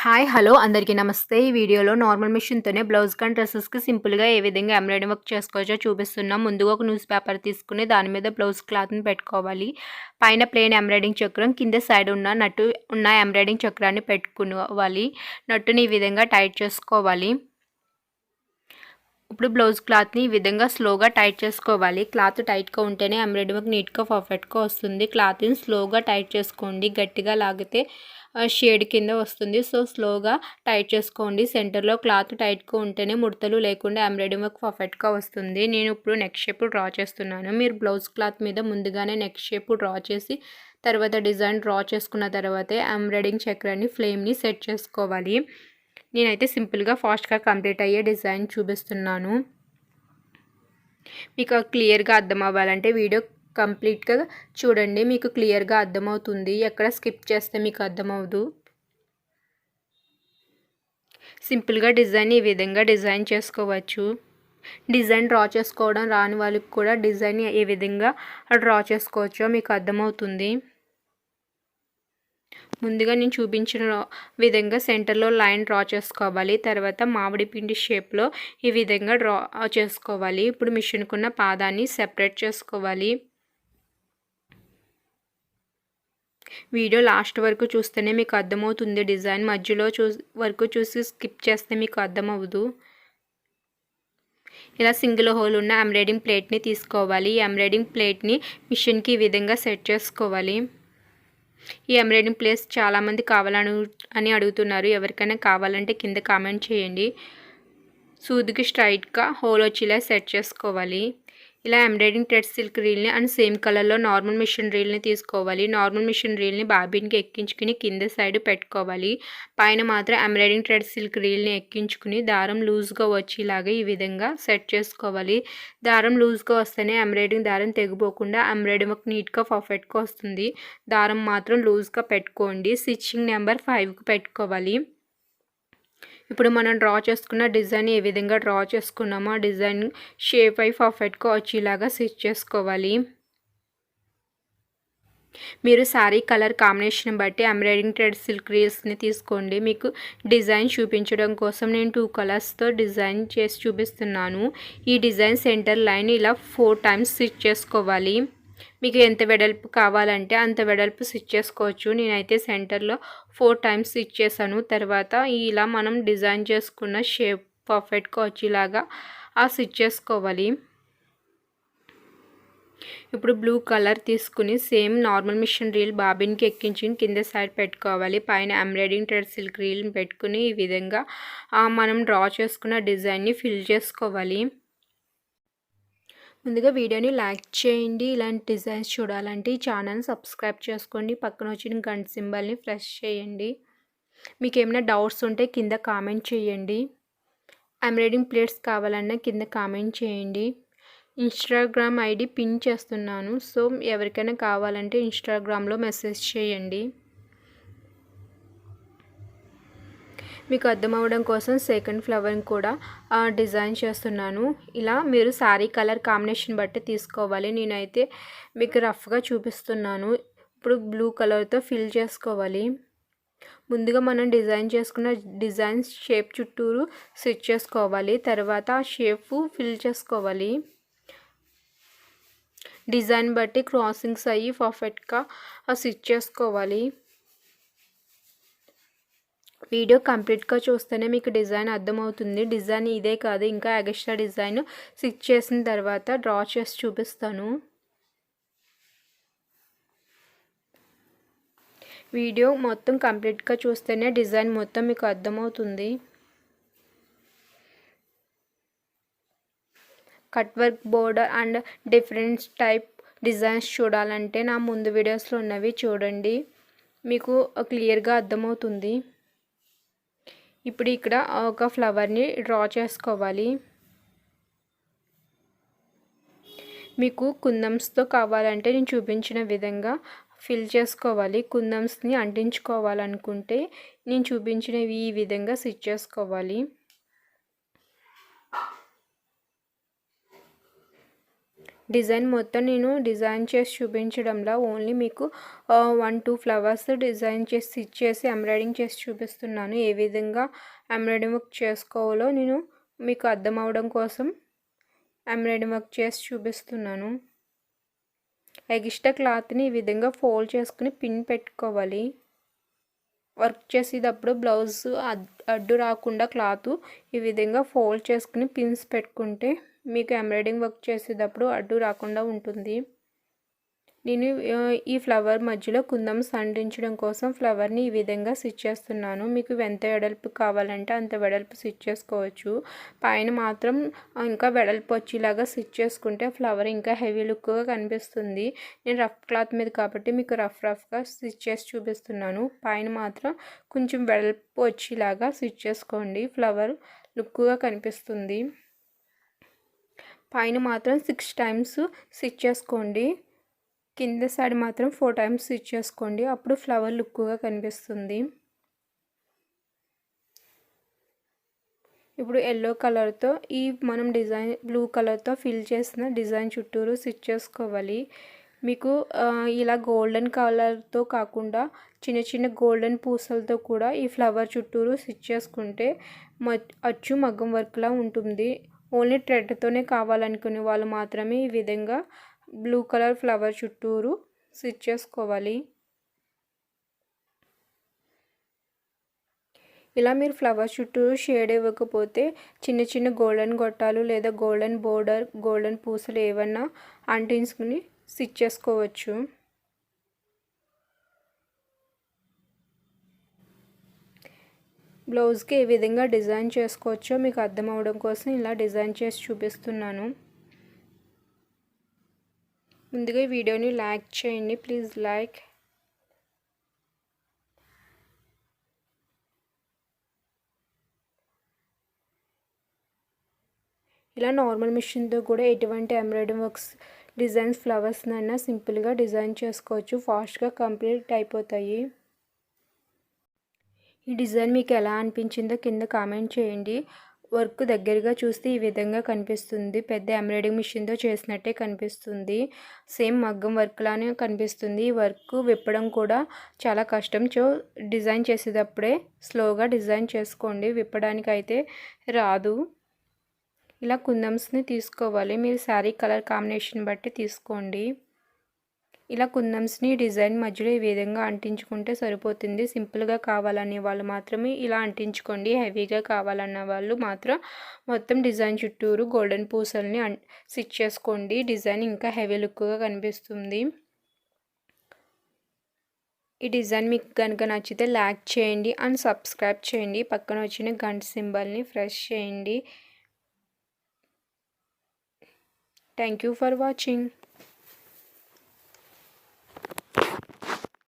Hi hello అందరికీ నమస్తే. ఈ వీడియోలో నార్మల్ మిషన్‌తోనే బ్లౌజ్ కానీ డ్రెసెస్‌కి సింపుల్‌గా ఏ విధంగా ఎంబ్రాయిడరీ వర్క్ చేసుకోవచ్చో చూపిస్తున్నాం. ముందుగా ఒక న్యూస్ పేపర్ తీసుకుని దాని మీద బ్లౌజ్ క్లాత్‌ని పెట్టుకోవాలి. పైన ప్లెయిన్ ఎంబ్రాయిడింగ్ చక్రం, కింద సైడ్ ఉన్న ఎంబ్రాయిడింగ్ చక్రాన్ని పెట్టుకోవాలి. నట్టుని ఈ విధంగా టైట్ చేసుకోవాలి. ఇప్పుడు బ్లౌజ్ క్లాత్ని ఈ విధంగా స్లోగా టైట్ చేసుకోవాలి. క్లాత్ టైట్గా ఉంటేనే ఎంబ్రాయిడరీ వర్క్ నీట్గా పర్ఫెక్ట్గా వస్తుంది. క్లాత్ని స్లోగా టైట్ చేసుకోండి. గట్టిగా లాగితే షేడ్ కింద వస్తుంది. సో స్లోగా టైట్ చేసుకోండి. సెంటర్లో క్లాత్ టైట్గా ఉంటేనే ముడతలు లేకుండా ఎంబ్రాయిడరీ వర్క్ పర్ఫెక్ట్గా వస్తుంది. నేను ఇప్పుడు నెక్ షేప్ డ్రా చేస్తున్నాను. మీరు బ్లౌజ్ క్లాత్ మీద ముందుగానే నెక్ షేప్ డ్రా చేసి తర్వాత డిజైన్ డ్రా చేసుకున్న తర్వాతే ఎంబ్రాయిడింగ్ చక్రాన్ని ఫ్లేమ్ని సెట్ చేసుకోవాలి. నేనైతే సింపుల్గా ఫాస్ట్గా కంప్లీట్ అయ్యే డిజైన్ చూపిస్తున్నాను. మీకు క్లియర్గా అర్థం అవ్వాలంటే వీడియో కంప్లీట్గా చూడండి. మీకు క్లియర్గా అర్థమవుతుంది. ఎక్కడ స్కిప్ చేస్తే మీకు అర్థమవుదు. సింపుల్గా డిజైన్ ఈ విధంగా డిజైన్ చేసుకోవచ్చు. డిజైన్ డ్రా చేసుకోవడం రాని వాళ్ళకి కూడా డిజైన్ ఏ విధంగా డ్రా చేసుకోవచ్చో మీకు అర్థమవుతుంది. ముందుగా నేను చూపించిన విధంగా సెంటర్లో లైన్ డ్రా చేసుకోవాలి. తర్వాత మామిడి పిండి షేప్లో ఈ విధంగా డ్రా చేసుకోవాలి. ఇప్పుడు మిషన్కున్న పాదాన్ని సెపరేట్ చేసుకోవాలి. వీడియో లాస్ట్ వరకు చూస్తేనే మీకు అర్థమవుతుంది డిజైన్. మధ్యలో వరకు చూసి స్కిప్ చేస్తే మీకు అర్థమవుదు. ఇలా సింగిల్ హోల్ ఉన్న ఎంబ్రాయిడింగ్ ప్లేట్ని తీసుకోవాలి. ఈ ఎంబ్రాయిడింగ్ ప్లేట్ని మిషన్కి ఈ విధంగా సెట్ చేసుకోవాలి. ఈ ఎంబ్రాయిడింగ్ ప్లేస్ చాలామంది కావాలని అడుగుతున్నారు. ఎవరికైనా కావాలంటే కింద కామెంట్ చేయండి. సూదికి స్ట్రైట్గా హోల్ వచ్చేలా సెట్ చేసుకోవాలి. ఇలా ఎంబ్రాయిడింగ్ థ్రెడ్ సిల్క్ రీల్ని అండ్ సేమ్ కలర్లో నార్మల్ మిషన్ రీల్ని తీసుకోవాలి. నార్మల్ మిషన్ రీల్ని బాబిన్కి ఎక్కించుకుని కింద సైడ్ పెట్టుకోవాలి. పైన మాత్రం ఎంబ్రాయిడింగ్ థ్రెడ్ సిల్క్ రీల్ని ఎక్కించుకుని దారం లూజ్గా వచ్చేలాగా ఈ విధంగా సెట్ చేసుకోవాలి. దారం లూజ్గా వస్తేనే ఎంబ్రాయిడింగ్ దారం తెగిపోకుండా ఎంబ్రాయిడింగ్ వర్క్ నీట్గా పర్ఫెక్ట్గా వస్తుంది. దారం మాత్రం లూజ్గా పెట్టుకోండి. స్టిచ్చింగ్ నెంబర్ 5కి పెట్టుకోవాలి. ఇప్పుడు మనం డ్రా చేసుకున్న డిజైన్ ఏ విధంగా డ్రా చేసుకున్నామో ఆ డిజైన్ షేప్ అయి పర్ఫెక్ట్గా వచ్చేలాగా స్టిచ్ చేసుకోవాలి. మీరు శారీ కలర్ కాంబినేషన్ బట్టి ఎంబ్రాయిడింగ్ థ్రెడ్ సిల్క్ రీల్స్ని తీసుకోండి. మీకు డిజైన్ చూపించడం కోసం నేను 2 కలర్స్తో డిజైన్ చేసి చూపిస్తున్నాను. ఈ డిజైన్ సెంటర్ లైన్ ఇలా 4 టైమ్స్ స్టిచ్ చేసుకోవాలి. మీకు ఎంత వెడల్పు కావాలంటే అంత వెడల్పు స్టిచ్ చేసుకోవచ్చు. నేనైతే సెంటర్లో 4 టైమ్స్ స్టిచ్ చేశాను. తర్వాత ఇలా మనం డిజైన్ చేసుకున్న షేప్ పర్ఫెక్ట్గా వచ్చేలాగా స్టిచ్ చేసుకోవాలి. ఇప్పుడు బ్లూ కలర్ తీసుకుని సేమ్ నార్మల్ మిషన్ రీల్ బాబిన్కి ఎక్కించుకుని కింద సైడ్ పెట్టుకోవాలి. పైన ఎంబ్రాయిడింగ్ థ్రెడ్ సిల్క్ రీల్ని పెట్టుకుని ఈ విధంగా మనం డ్రా చేసుకున్న డిజైన్ని ఫిల్ చేసుకోవాలి. ముందుగా వీడియోని లైక్ చేయండి. ఇలాంటి డిజైన్స్ చూడాలంటే ఈ ఛానల్ని సబ్స్క్రైబ్ చేసుకోండి. పక్కన వచ్చిన గంట సింబల్ని ప్రెస్ చేయండి. మీకు ఏమైనా డౌట్స్ ఉంటే కింద కామెంట్ చేయండి. ఎంబ్రాయిడింగ్ ప్లేట్స్ కావాలన్నా కింద కామెంట్ చేయండి. ఇన్స్టాగ్రామ్ ఐడి పిన్ చేస్తున్నాను. సో ఎవరికైనా కావాలంటే ఇన్స్టాగ్రామ్లో మెసేజ్ చేయండి. మీకు అర్థం అవ్వడం కోసం సెకండ్ ఫ్లవర్ని కూడా డిజైన్ చేస్తున్నాను. ఇలా మీరు శారీ కలర్ కాంబినేషన్ బట్టి తీసుకోవాలి. నేనైతే మీకు రఫ్గా చూపిస్తున్నాను. ఇప్పుడు బ్లూ కలర్తో ఫిల్ చేసుకోవాలి. ముందుగా మనం డిజైన్ చేసుకున్న డిజైన్ షేప్ చుట్టూరు స్టిచ్ చేసుకోవాలి. తర్వాత ఆ షేప్ ఫిల్ చేసుకోవాలి. డిజైన్ బట్టి క్రాసింగ్స్ అయ్యి పర్ఫెక్ట్గా స్టిచ్ చేసుకోవాలి. వీడియో కంప్లీట్గా చూస్తేనే మీకు డిజైన్ అర్థమవుతుంది. డిజైన్ ఇదే కాదు, ఇంకా ఎక్స్ట్రా డిజైన్ స్టిచ్ చేసిన తర్వాత డ్రా చేసి చూపిస్తాను. వీడియో మొత్తం కంప్లీట్గా చూస్తేనే డిజైన్ మొత్తం మీకు అర్థమవుతుంది. Cut work border and different type designs చూడాలంటే నా ముందు వీడియోస్లో ఉన్నవి చూడండి. మీకు క్లియర్గా అర్థమవుతుంది. ఇప్పుడు ఇక్కడ ఒక ఫ్లవర్ని డ్రా చేసుకోవాలి. మీకు కుందన్స్తో కావాలంటే నేను చూపించిన విధంగా ఫిల్ చేసుకోవాలి. కుందన్స్ని అంటించుకోవాలనుకుంటే నేను చూపించినవి ఈ విధంగా స్టిచ్ చేసుకోవాలి. డిజైన్ మొత్తం నేను డిజైన్ చేసి చూపించడంలో ఓన్లీ మీకు 1-2 ఫ్లవర్స్ డిజైన్ చేసి స్టిచ్ చేసి ఎంబ్రాయిడింగ్ చేసి చూపిస్తున్నాను. ఏ విధంగా ఎంబ్రాయిడింగ్ వర్క్ చేసుకోవాలో నేను మీకు అర్థం అవడం కోసం ఎంబ్రాయిడింగ్ వర్క్ చేసి చూపిస్తున్నాను. ఎక్స్ట్రా క్లాత్ని ఈ విధంగా ఫోల్డ్ చేసుకుని పిన్ పెట్టుకోవాలి. వర్క్ చేసేటప్పుడు బ్లౌజ్ అడ్డు రాకుండా క్లాత్ ఈ విధంగా ఫోల్డ్ చేసుకుని పిన్స్ పెట్టుకుంటే మీకు ఎంబ్రాయిడింగ్ వర్క్ చేసేటప్పుడు అడ్డు రాకుండా ఉంటుంది. నేను ఈ ఫ్లవర్ మధ్యలో కుందన్స్ అంటించడం కోసం ఫ్లవర్ని ఈ విధంగా స్టిచ్ చేస్తున్నాను. మీకు ఎంత వెడల్పు కావాలంటే అంత వెడల్పు స్టిచ్ చేసుకోవచ్చు. పైన మాత్రం ఇంకా వెడల్పు వచ్చేలాగా స్టిచ్ చేసుకుంటే ఫ్లవర్ ఇంకా హెవీ లుక్గా కనిపిస్తుంది. నేను రఫ్ క్లాత్ మీద కాబట్టి మీకు రఫ్గా స్టిచ్ చేసి చూపిస్తున్నాను. పైన మాత్రం కొంచెం వెడల్పు వచ్చేలాగా స్టిచ్ చేసుకోండి. ఫ్లవర్ లుక్గా కనిపిస్తుంది. పైన మాత్రం 6 టైమ్స్ స్టిచ్ చేసుకోండి. కింద సైడ్ మాత్రం 4 టైమ్స్ స్టిచ్ చేసుకోండి. అప్పుడు ఫ్లవర్ లుక్గా కనిపిస్తుంది. ఇప్పుడు ఎల్లో కలర్తో ఈ మనం డిజైన్ బ్లూ కలర్తో ఫిల్ చేసిన డిజైన్ చుట్టూరు స్టిచ్ చేసుకోవాలి. మీకు ఇలా గోల్డెన్ కలర్తో కాకుండా చిన్న చిన్న గోల్డెన్ పూసలతో కూడా ఈ ఫ్లవర్ చుట్టూరు స్టిచ్ చేసుకుంటే అచ్చు మగ్గం వర్క్లా ఉంటుంది. ఓన్లీ థ్రెడ్తోనే కావాలనుకునే వాళ్ళు మాత్రమే ఈ విధంగా బ్లూ కలర్ ఫ్లవర్ చుట్టూరు స్టిచ్ చేసుకోవాలి. ఇలా మీరు ఫ్లవర్ చుట్టూరు షేడ్ ఇవ్వకపోతే చిన్న చిన్న గోల్డెన్ గొట్టాలు లేదా గోల్డెన్ బోర్డర్ గోల్డెన్ పూసలు ఏమన్నా అంటించుకుని స్టిచ్ చేసుకోవచ్చు. బ్లౌజ్కి ఏ విధంగా డిజైన్ చేసుకోవచ్చో మీకు అర్థం అవడం కోసం ఇలా డిజైన్ చేసి చూపిస్తున్నాను. ముందుగా ఈ వీడియోని లైక్ చేయండి. Please like. ఇలా నార్మల్ మిషన్తో కూడా ఎటువంటి ఎంబ్రాయిడరీ వర్క్స్ డిజైన్స్ ఫ్లవర్స్నైనా సింపుల్గా డిజైన్ చేసుకోవచ్చు. ఫాస్ట్గా కంప్లీట్ అయిపోతాయి. ఈ డిజైన్ మీకు ఎలా అనిపించిందో కింద కామెంట్ చేయండి. వర్క్ దగ్గరగా చూస్తే ఈ విధంగా కనిపిస్తుంది. పెద్ద ఎంబ్రాయిడరీ మిషన్తో చేసినట్టే కనిపిస్తుంది. సేమ్ మగ్గం వర్క్ లానే కనిపిస్తుంది. ఈ వర్క్ విప్పడం కూడా చాలా కష్టం. డిజైన్ చేసేటప్పుడే స్లోగా డిజైన్ చేసుకోండి. విప్పడానికి అయితే రాదు. ఇలా కుందన్స్ని తీసుకోవాలి. మీరు శారీ కలర్ కాంబినేషన్ బట్టి తీసుకోండి. ఇలా కుందన్స్ని డిజైన్ మధ్యలో ఈ విధంగా అంటించుకుంటే సరిపోతుంది. సింపుల్గా కావాలనే వాళ్ళు మాత్రమే ఇలా అంటించుకోండి. హెవీగా కావాలన్న వాళ్ళు మాత్రం మొత్తం డిజైన్ చుట్టూరు గోల్డెన్ పూసల్ని స్టిచ్ చేసుకోండి. డిజైన్ ఇంకా హెవీ లుక్గా కనిపిస్తుంది. ఈ డిజైన్ మీకు కనుక నచ్చితే లైక్ చేయండి అండ్ సబ్స్క్రైబ్ చేయండి. పక్కన వచ్చిన గంట సింబల్ని ప్రెస్ చేయండి. Thank you for watching.